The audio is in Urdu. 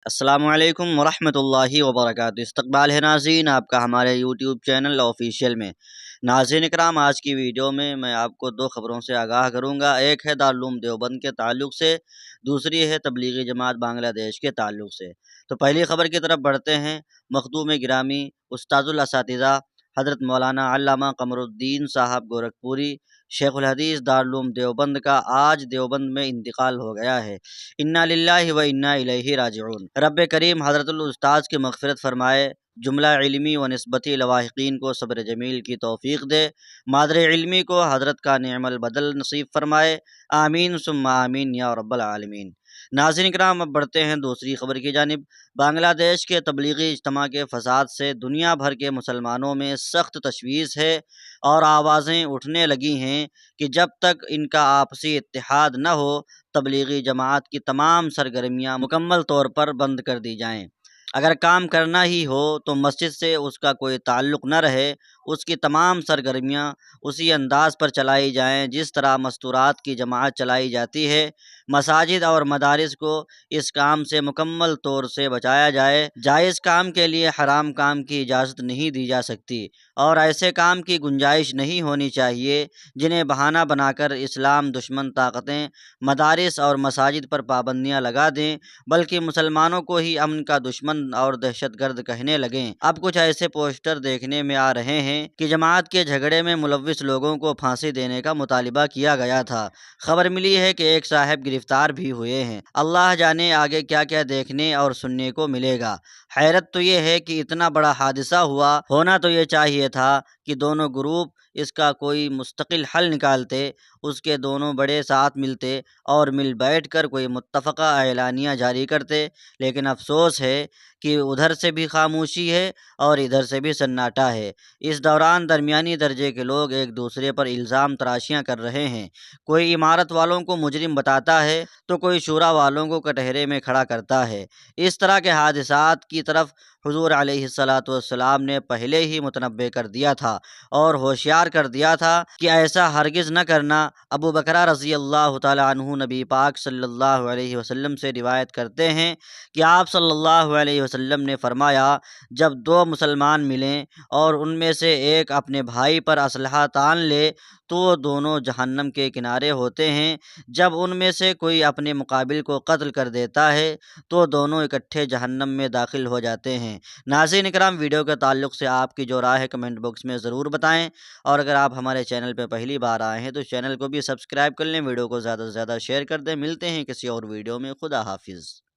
السلام علیکم ورحمۃ اللہ وبرکاتہ۔ استقبال ہے ناظرین آپ کا ہمارے یوٹیوب چینل آفیشیل میں۔ ناظرین اکرام، آج کی ویڈیو میں آپ کو دو خبروں سے آگاہ کروں گا۔ ایک ہے دارالعلوم دیوبند کے تعلق سے، دوسری ہے تبلیغی جماعت بنگلہ دیش کے تعلق سے۔ تو پہلی خبر کی طرف بڑھتے ہیں۔ مخدوم گرامی استاد الاساتذہ حضرت مولانا علامہ قمر الدین صاحب گورکھپوری شیخ الحدیث دارالعلوم دیوبند کا آج دیوبند میں انتقال ہو گیا ہے۔ انا للہ و انا الیہ راجعون۔ رب کریم حضرت الاستاذ کی مغفرت فرمائے، جملہ علمی و نسبتی لواحقین کو صبر جمیل کی توفیق دے، مادر علمی کو حضرت کا نعم البدل نصیب فرمائے، آمین ثم آمین یا رب العالمین۔ ناظرین کرام، اب بڑھتے ہیں دوسری خبر کی جانب۔ بنگلہ دیش کے تبلیغی اجتماع کے فساد سے دنیا بھر کے مسلمانوں میں سخت تشویش ہے اور آوازیں اٹھنے لگی ہیں کہ جب تک ان کا آپسی اتحاد نہ ہو، تبلیغی جماعت کی تمام سرگرمیاں مکمل طور پر بند کر دی جائیں۔ اگر کام کرنا ہی ہو تو مسجد سے اس کا کوئی تعلق نہ رہے، اس کی تمام سرگرمیاں اسی انداز پر چلائی جائیں جس طرح مستورات کی جماعت چلائی جاتی ہے۔ مساجد اور مدارس کو اس کام سے مکمل طور سے بچایا جائے۔ جائز کام کے لیے حرام کام کی اجازت نہیں دی جا سکتی اور ایسے کام کی گنجائش نہیں ہونی چاہیے جنہیں بہانہ بنا کر اسلام دشمن طاقتیں مدارس اور مساجد پر پابندیاں لگا دیں، بلکہ مسلمانوں کو ہی امن کا دشمن اور دہشت گرد کہنے لگیں۔ اب کچھ ایسے پوسٹر دیکھنے میں آ رہے ہیں کہ جماعت کے جھگڑے میں ملوث لوگوں کو پھانسی دینے کا مطالبہ کیا گیا تھا۔ خبر ملی ہے کہ ایک صاحب گرفتار بھی ہوئے ہیں۔ اللہ جانے آگے کیا کیا دیکھنے اور سننے کو ملے گا۔ حیرت تو یہ ہے کہ اتنا بڑا حادثہ ہونا تو یہ چاہیے تھا کہ دونوں گروپ اس کا کوئی مستقل حل نکالتے، اس کے دونوں بڑے ساتھ ملتے اور مل بیٹھ کر کوئی متفقہ اعلانیہ جاری کرتے، لیکن افسوس ہے کہ ادھر سے بھی خاموشی ہے اور ادھر سے بھی سناٹا ہے۔ اس دوران درمیانی درجے کے لوگ ایک دوسرے پر الزام تراشیاں کر رہے ہیں۔ کوئی عمارت والوں کو مجرم بتاتا ہے تو کوئی شورا والوں کو کٹہرے میں کھڑا کرتا ہے۔ اس طرح کے حادثات کی طرف حضور علیہ الصلاۃ والسلام نے پہلے ہی متنبہ کر دیا تھا اور ہوشیار کر دیا تھا کہ ایسا ہرگز نہ کرنا۔ ابو بکرہ رضی اللہ تعالی عنہ نبی پاک صلی اللہ علیہ وسلم سے روایت کرتے ہیں کہ آپ صلی اللہ علیہ وسلم نے فرمایا، جب دو مسلمان ملیں اور ان میں سے ایک اپنے بھائی پر اسلحہ تان لے تو وہ دونوں جہنم کے کنارے ہوتے ہیں۔ جب ان میں سے کوئی اپنے مقابل کو قتل کر دیتا ہے تو دونوں اکٹھے جہنم میں داخل ہو جاتے ہیں۔ ناظرین اکرام، ویڈیو کے تعلق سے آپ کی جو رائے ہے کمنٹ باکس میں ضرور بتائیں، اور اگر آپ ہمارے چینل پہ پہلی بار آئے ہیں تو چینل کو بھی سبسکرائب کر لیں، ویڈیو کو زیادہ سے زیادہ شیئر کر دیں۔ ملتے ہیں کسی اور ویڈیو میں۔ خدا حافظ۔